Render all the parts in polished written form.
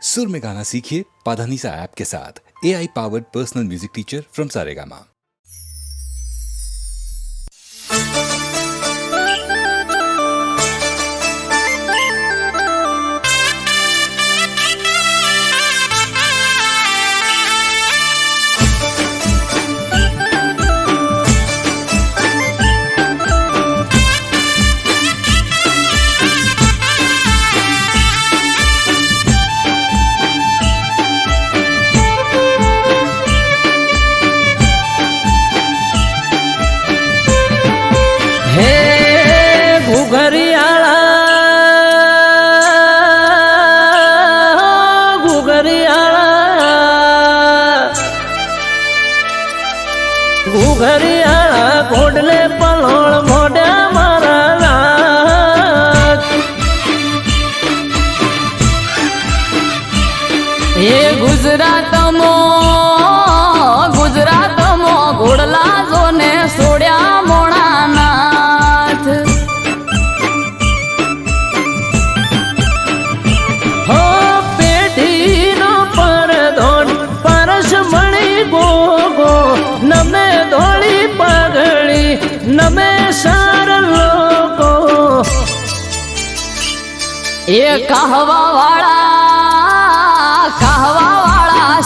सुर में गाना सीखिए पाधानीसा ऐप के साथ। AI powered personal music teacher from Saregama. ઘુઘરિયાળા ઘોડલે પલોળ મોઢા મારા એ ગુજરાતમાં ઘોડલા જોને સોડ્યા મોણા નાથ હો પેઢીનો પરધોન પરસ મણી ગોગો નમે ધોળી પગડી નમે સાર લોકો એ કહવા વાળા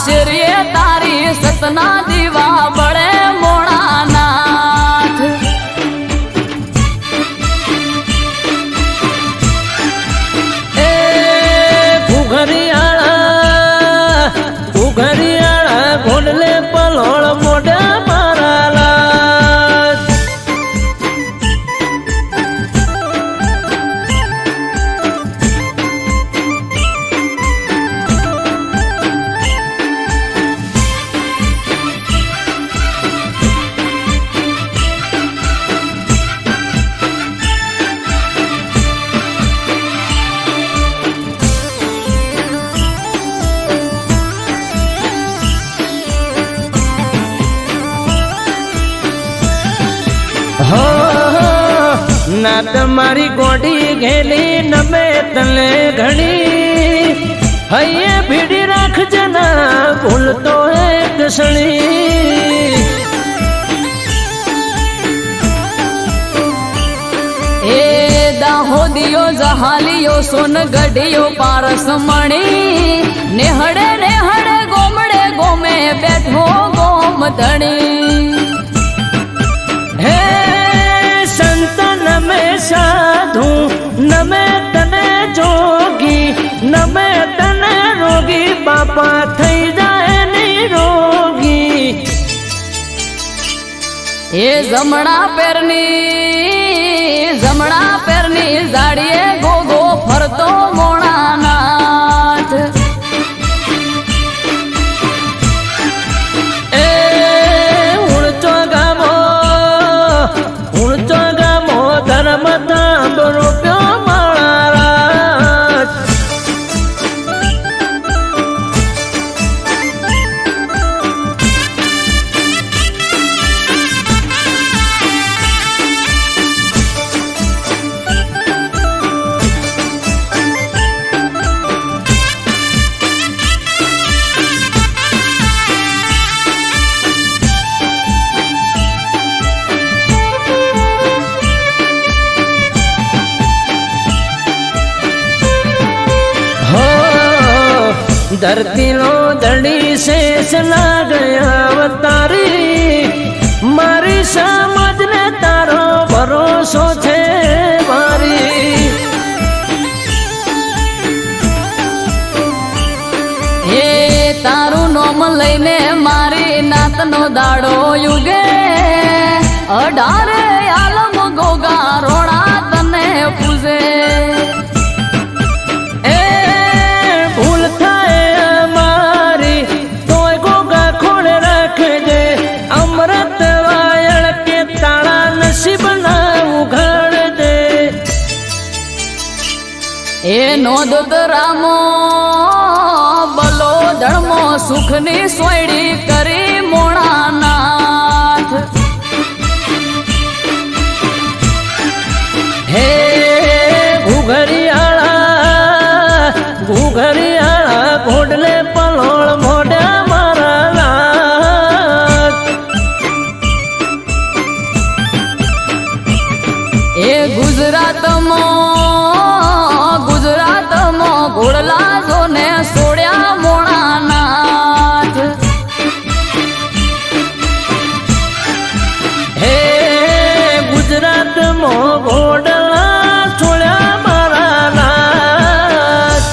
શેરીએ તારી સતના દીવા બળે મોણા નાથ એ ઘુઘરિયાળા ઘોડલે પલોળ મોઢા ના તમારી ગોડી ઘેલી નમે તને ઘણી હૈયે ભીડી રાખજે ના ભૂલતો એક સણી એ દાહોદિયો જહાલિયો સોન ગઢિયો પારસ મણી નેહડે ગોમડે ગોમે બેઠો ગોમ ધણી હે સંત નમે સાધુ નમે તને જોગી નમે તને રોગી બાપા થઈ જાય નિરોગી એ જમણા પેરની જાડીએ ગોગો ફરતો મોણા નાથ એ ઉણચો ગામો ધર્મ તાંબ રૂપ્યો મારા धरती नो दड़ी शेष लाग अवतारी मारी समझ ने तारो भरोसो छे मारी हे तारू नोम लईने मारी नातनो दाड़ो युगे अडारे आलम गोगा रोड़ा तने पूजे એ નોંધ રામો બલો ધર્મો સુખની સોયડી કરી મોણા નાથ હે ઘુઘરિયાળા ઘોડલે પલોળ મોઢા મારા લાગ. એ ગુજરાતમાં ઘોડલા જોને સોડ્યા મોણાનાથ. હે ગુજરાતમાં ઘોડલા છોડ્યા મારા નાથ.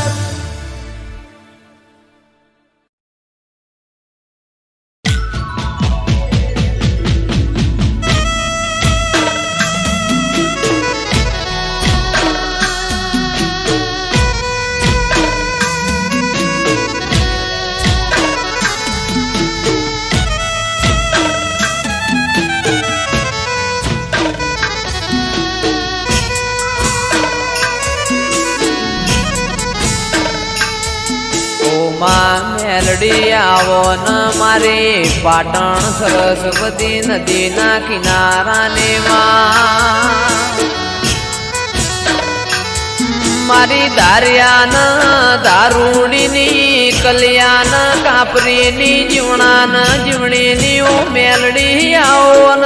મેલડી આવો ન મારી પાટણ સરસ્વતી નદીના કિનારાને મારી દારિયાન દારૂડીની કલ્યાણ કાપરીની જીવણાન જીવણીની ઓ મેલડી આવો ન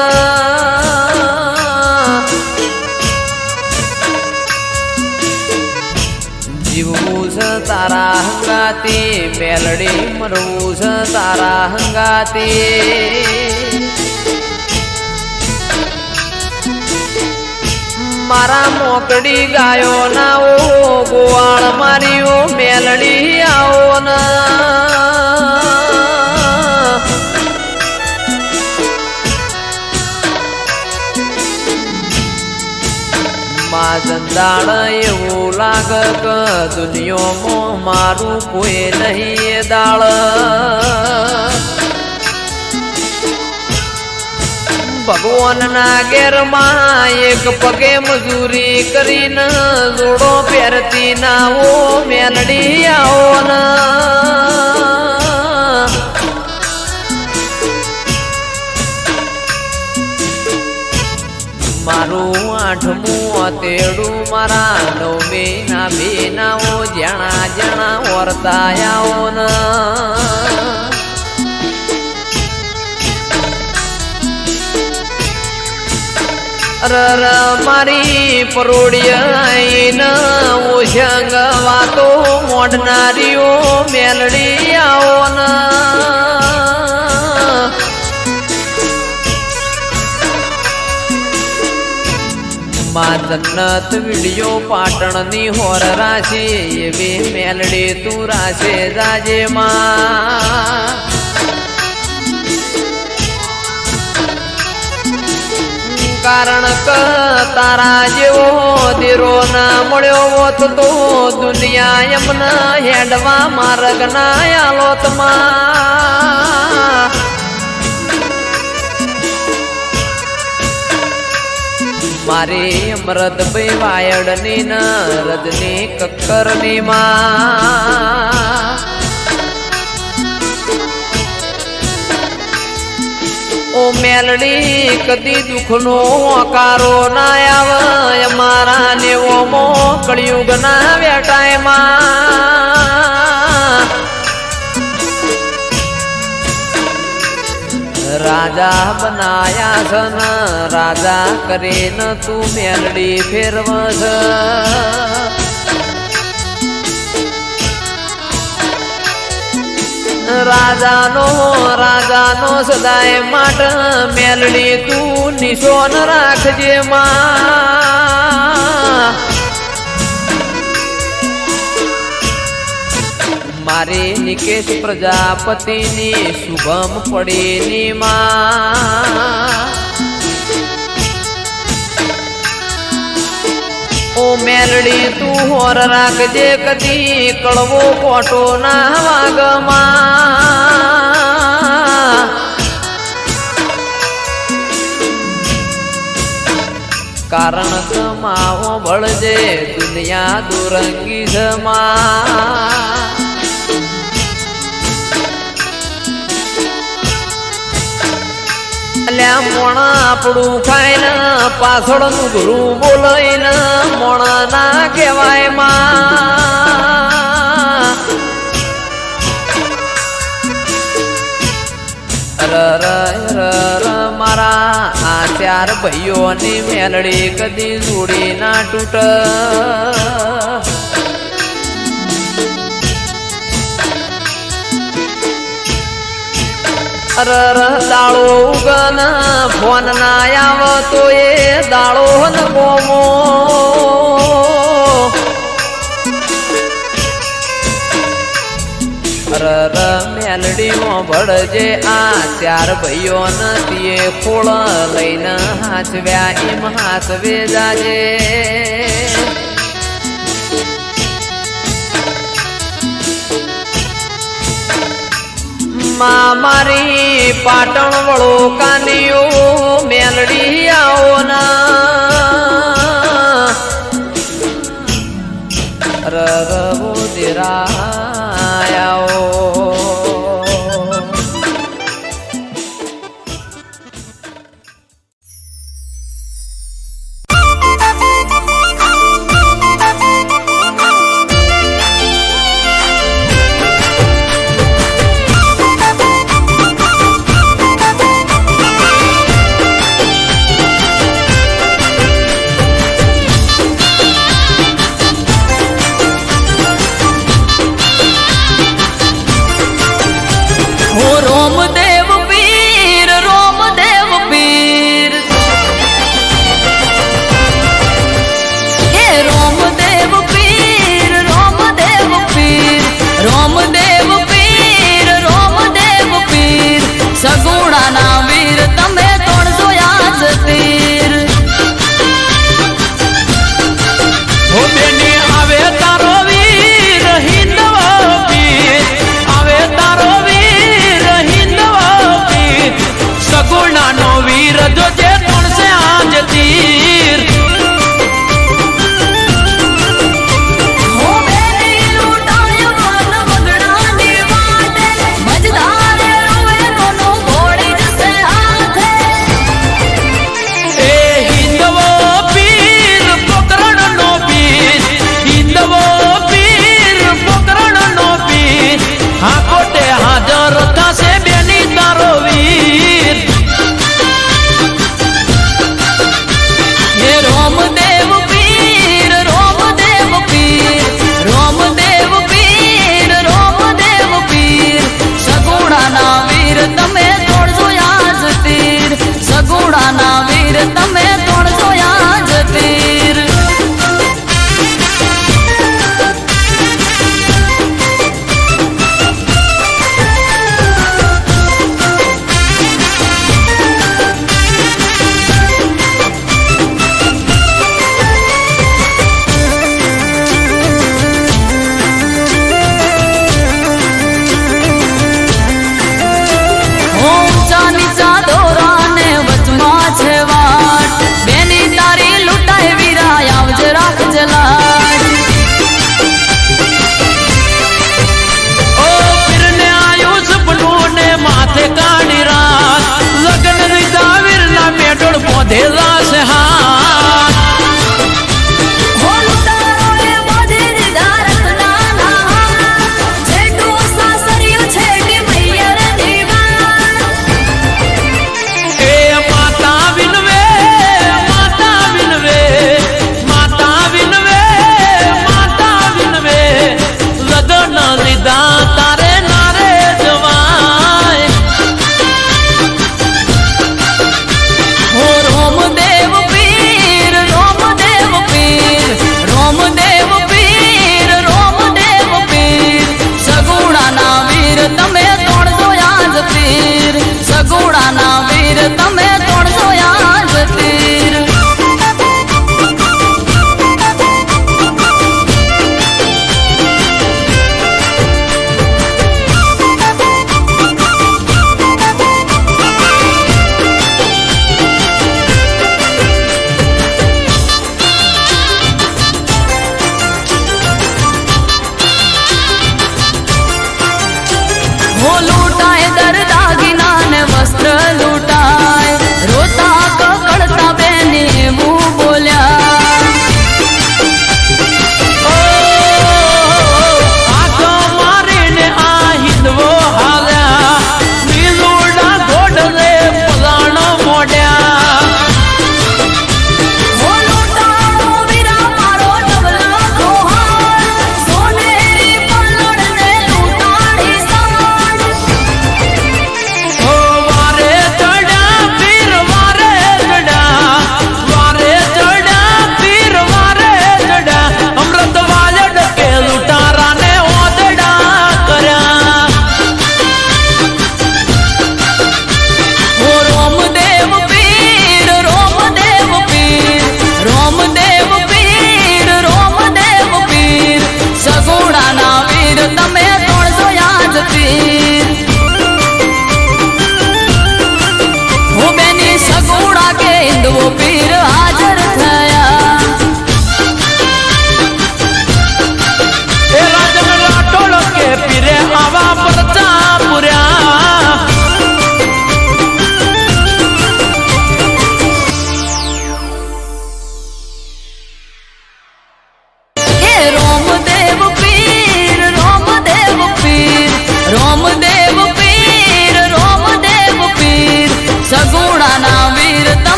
જીવવું છે તારા હંગાતી મેલડી મરવું છે તારા હંગાતી મારા મોકડી ગાયો ના ઓ ગોવાળ મારી ઓ મેલડી આવો ના જંદાળ એવું લાગ કે દુનિયામાં મારું કોઈ નહીં દાળ ભગવાનના ઘેરમાં એક પગે મજૂરી કરીને જોડો પહેરતી ના ઓ મેલડી આવો ના મારું આઠમું તેડું મારા નવમી ના બેનાઓ જણા જણા વર્તાયાઓ ન રર મારી પરોડિયા ન ઓશંગ વાતો મોઢનારીઓ મેલડી આવો ના માં જન્નત વિડિયો પાટણની હોર રાશી એવી મેલડી તું રાશે જાજે માં કારણ કે તારા જેવો દીરો ના મળ્યો હોત તો દુનિયા એમના હેડવા માર્ગ ના આલોત માં મારી અમૃત ભાઈ વાયડની ન રદની કક્કરની માં ઓ મેલડી કદી દુઃખનો હોકારો ના આવે અમારા નેવો મો કળિયુગ ના વેટાય માં રાજા બનાયા છે ન રાજા કરે ન તું મેલડી ફેરવસ રાજાનો સદાય માટ મેલડી તું નિશોન રાખજે માં મારી નિકેશ પ્રજાપતિની શુભમ પડીની માં ઓ મેલડી તું હોર રાખજે કદી કળવો કોટો ના વાગમાં કારણ કમાવો બળજે દુનિયા દુરંગી જમા અલ્યા મોણા આપણું ખાઈને પાછળનું ઘરું બોલાઈને મોણા ના કહેવાય માં મારા આ ચાર ભાઈઓની મેલડી કદી જોડી ના તૂટ દાળો ઉગન ફોન ના આવતો એ દાળો ન બોમો મેલડીમાં ભળજે આ ચાર ભાઈઓ નથી ખોળ લઈને હાચવ્યા એમ હાચવે જાજે મારી પાટણ વળો કાનીઓ મેલડી આવો ના રવો દેરાયાઓ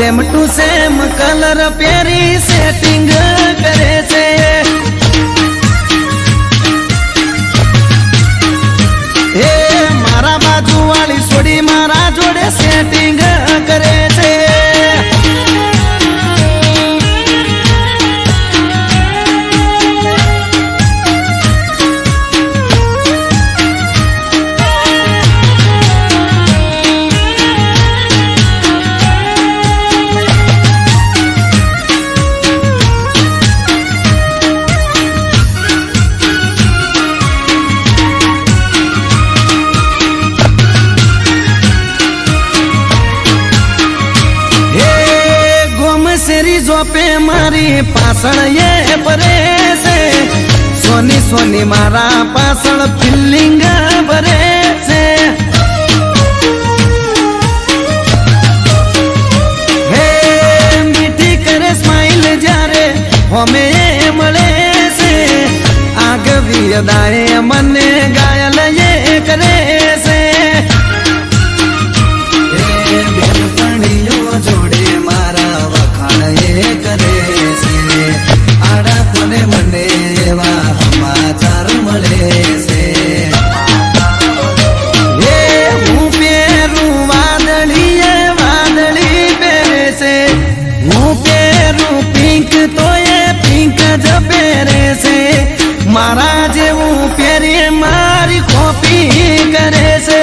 સેમ ટુ સેમ કલર પહેરી સેટિંગ કરે છે હે મારા બાજુ વાળી છોડી મારા જોડે સેટિંગ કરે છે જોપે મારી પાછળ એ ભરે છે સોની સોની મારા પાછળ ફિલિંગ ભરે છે હે મીઠી કરે સ્માઈલ જ્યારે હોમે મળે છે આગવી અદાએ મને ઘાયલ એ કરે છે જોડે મારા વખાણ કરે છે આડા કોને મને એવા સમાચાર મળે છે એ હું પહેરું વાદળી વાદળી પહેરે છે હું પહેરું પિંક તો એ પિંક જ પહેરે છે મારા જેવું પહેરી મારી કોપી કરે છે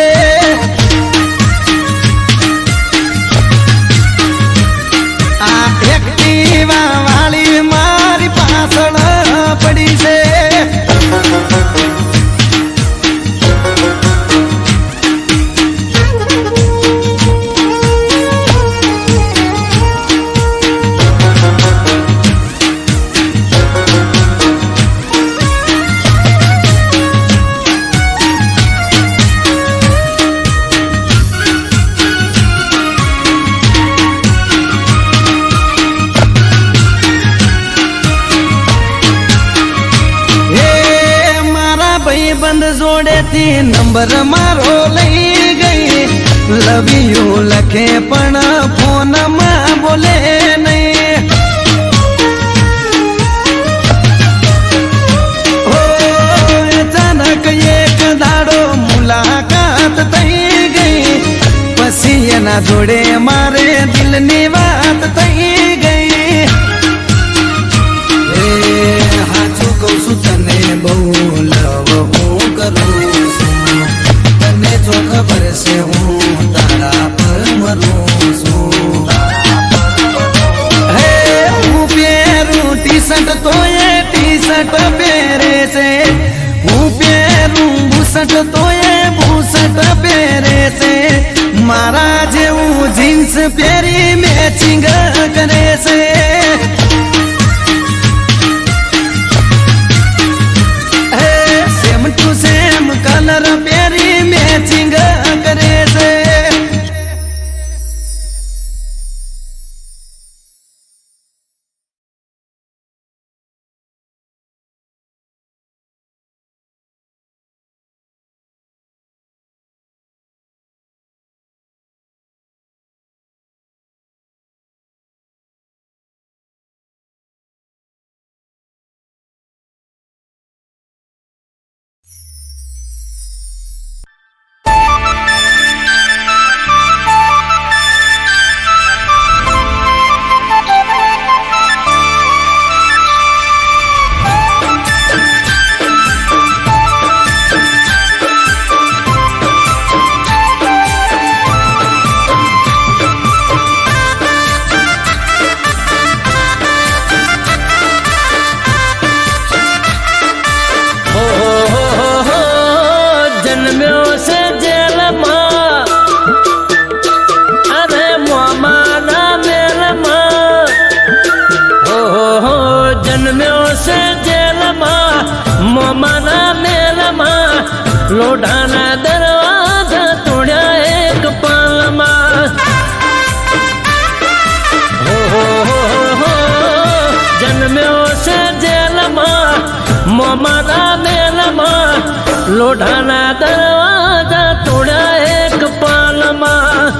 વાળી મારી પાછળ પડી છે બંધ જોડેથી નંબર મારો લઈ ગઈ લવ યુ લખે પણ ફોનમાં બોલે નહીં અચાનક એક દાડો મુલાકાત થઈ ગઈ પછી એના જોડે મારે દિલની વાત થઈ ગઈ હાચું કહું છું તને બહુ લવ કરું છું તને જો ખબર છે હું તારા પર મરું છું હે હું પહેરું ટી શર્ટ તો એ ટી શર્ટ પહેરે છે હું પહેરું બુશર્ટ તો એ બુશર્ટ પહેરે છે મારા જેવું જીન્સ પહેરી મેચિંગ કરે છે સેમ કલર પહેરી મેચિંગ કરે છે લોઢાના દરવાજા તોડ્યા એક પાલમાં જન્મ્યો છે જેલમાં મોમાના મેલમાં લોઢાના દરવાજા તોડ્યા એક પાલમાં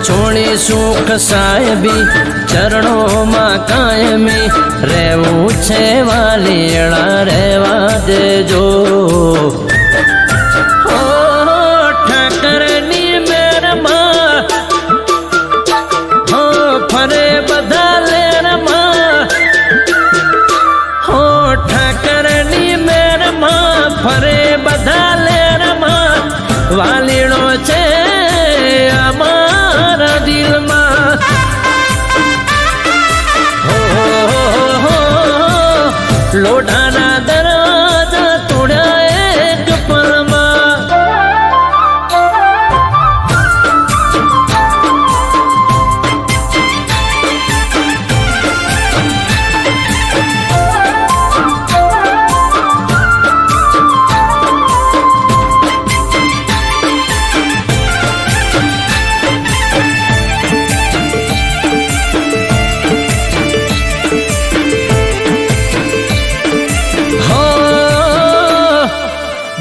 છોડી સુખ સાહેબી ચરણોમાં કાયમી રહેવું છે વાલીડા રહેવા દેજો હો ઠાકરની મેરમાં હો ફરે બધા લેરમાં હો ઠાકરની મેરમાં ફરે બધા લેરમાં વાલીડો છે અમારા દિલમાં લોઢાના દરવાજા તોડ્યા એક પળમાં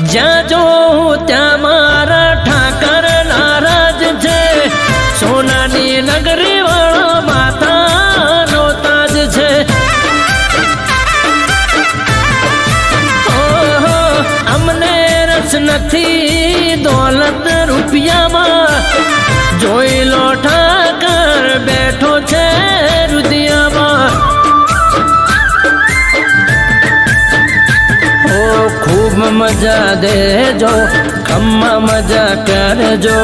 જ્યાં જો ત્યાં મારા ઠાકર નારાજ છે સોનાની નગરી વાળો માતાનો તાજ છે ઓહો અમને રસ નથી દોલત રૂપિયામાં જોઈ લો ઠાકર બેઠો છે રુદિયામાં ખૂબ મજા દેજો ખમ્મા મજા કરજો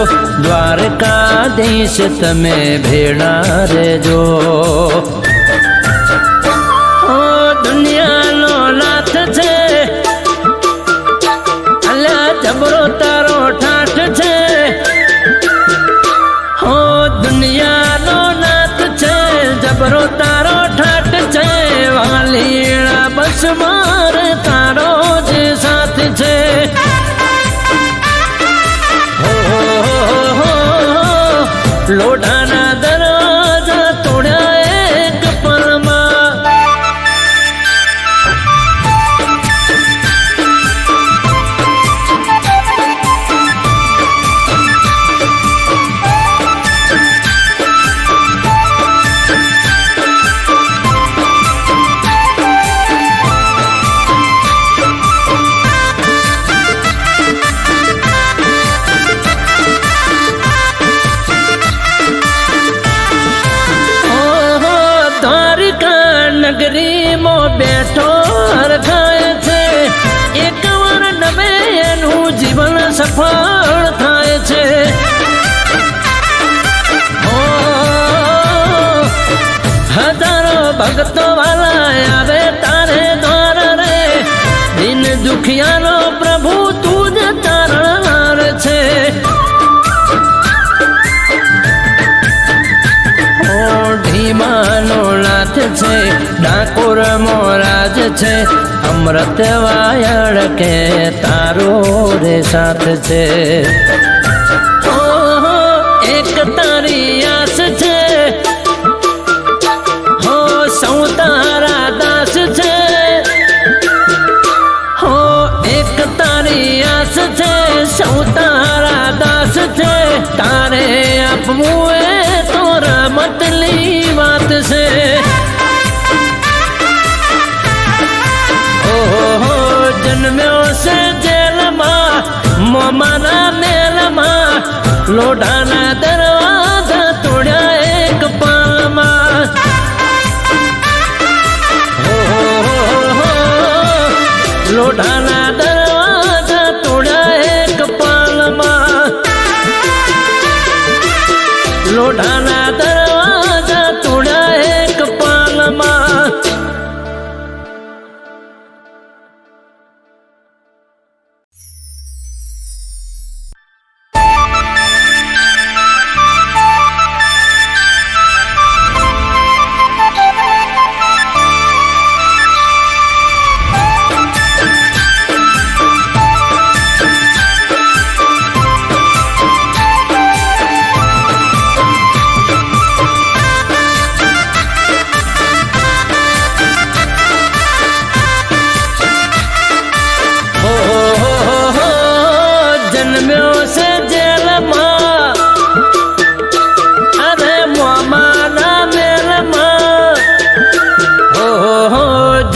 દ્વારકાધીશ તમે ભેળા રેજો ઓ દુનિયાનો નાથ છે અલ્યા જબરો તારો ઠાઠ છે ઓ દુનિયાનો નાથ છે જબરો તારો ઠાઠ છે વાલીડા બસ માર તારો જ સાથ છે લોઢાના દરવાજા તોડ્યા એક પળમાં નગરીમાં બેઠો હરખાય છે એક વાર નવે એનું જીવન સફળ થાય છે હજારો ભક્તો વાલા આવે તારે દ્વાર રે દિન દુખિયાનો પ્રભુ તું જ તારણહાર છે ઢીમાનો નાથ છે ડાકોર મોરાજ છે અમૃત વાયળ કે તારો રે સાથ છે ઓહો એક તારી આસ છે હો સૌ તારા દાસ છે હો એક તારી આસ છે સૌ તારા દાસ છે તારે આપવું એ તો રમતલી વાત છે ઓહો જન્મ્યો છે જેલમાં મોમાના મેલમાં લોઢાના દરવાજા તોડ્યા એક પાલમાં લોઢાના દરવાજા તોડ્યા એક પાલમાં લોઢાના દરવાજા તોડ્યા એક પાલમાં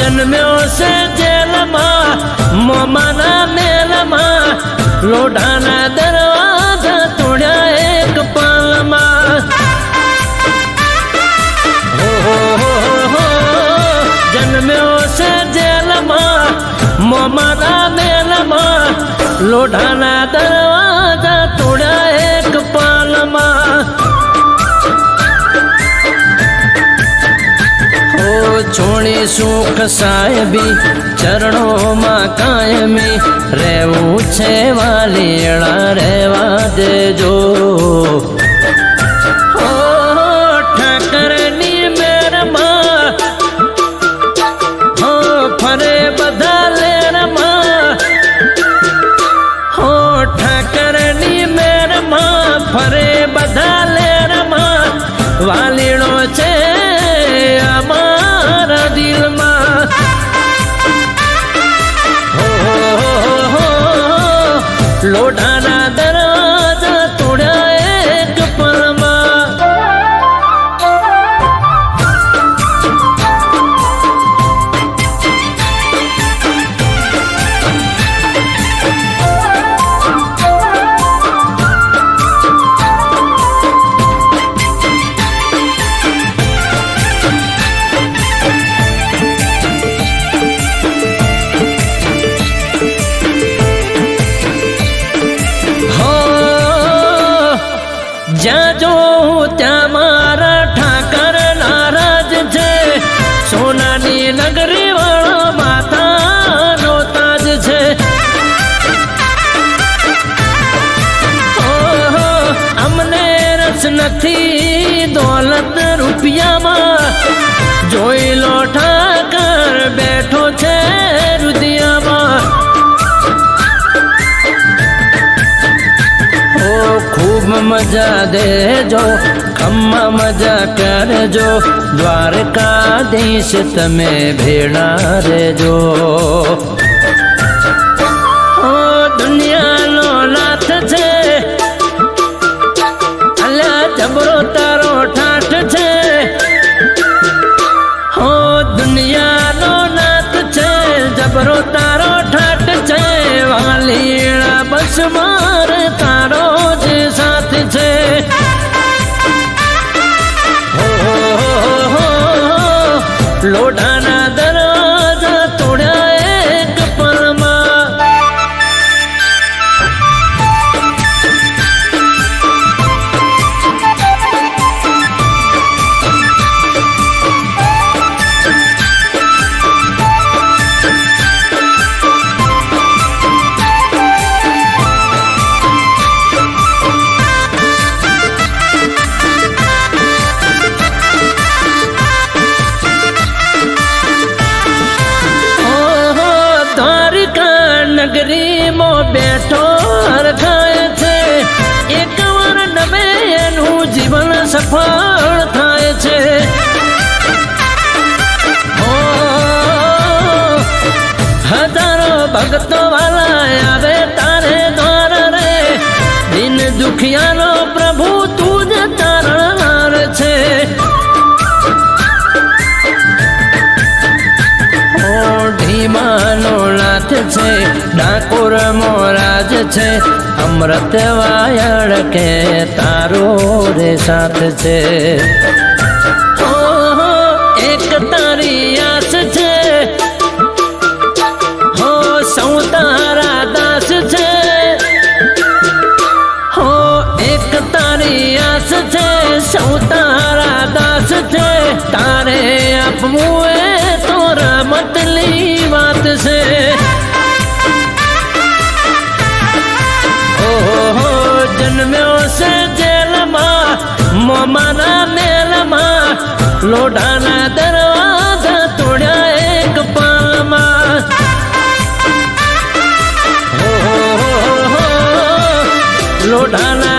જન્મ્યો છે જેલમાં મોમાના મેલમાં લોઢાના દરવાજા તોડ્યા એક પાલમાં જન્મ્યો છે જેલમાં મોમાના મેલમાં લોઢાના દરવાજા તોડ્યા એક પાલમાં છોડી સુખ સાહેબી ચરણોમાં કાયમી રહેવું છે વાલીડા રહેવા દેજો ઠાકરની મેરમાં ફરે બધા લેરમાં ઠાકરની મેરમાં ફરે બધા લેરમાં વાલીડો છે અમારા દિલમાં લોઢાના દરવાજા તોડ્યા એક પલમાં જ્યાં જોઉં ત્યાં મારા ઠાકર નારાજ છે સોનાની નગરી વાળો માતાનો તાજ છે અમને રસ નથી દોલત રૂપિયામાં જોઈ લો ઠાકર બેઠો છે રુદિયામાં ખૂબ મજા દેજો ખમ્મા મજા કરજો દ્વારકાધીશ તમે ભેળા રેજો દુનિયાનો નાથ છે અલ્યા જબરો તારો ઠાઠ છે દુનિયાનો નાથ છે જબરો તારો ઠાઠ છે વાલીડા બસ માર તારો જ સાથ છે લોઢાના દરવાજા તોડ્યા એક પલમાં નગરીમાં બેઠો હરખાય છે એક વાર નવે એનું જીવન સફળ થાય છે હજારો ભક્તો વાલા આવે તારે દ્વાર રે દિન દુખિયાનો પ્રભુ તું જ તારણહાર છે ઢીમાનો નાથ છે ડાકોર મોરાજ છે અમૃત વાયળ કે તારો રે સાથ છે એક તારી આસ છે સૌ તારા દાસ છે એક તારી આસ છે સૌ તારા દાસ છે તારે આપવું એ તો રમતની વાત છે જન્મ્યો છે જેલમાં મોમાના મેલમાં લોઢાના દરવાજા તોડ્યા એક પાલમાં લોઢાના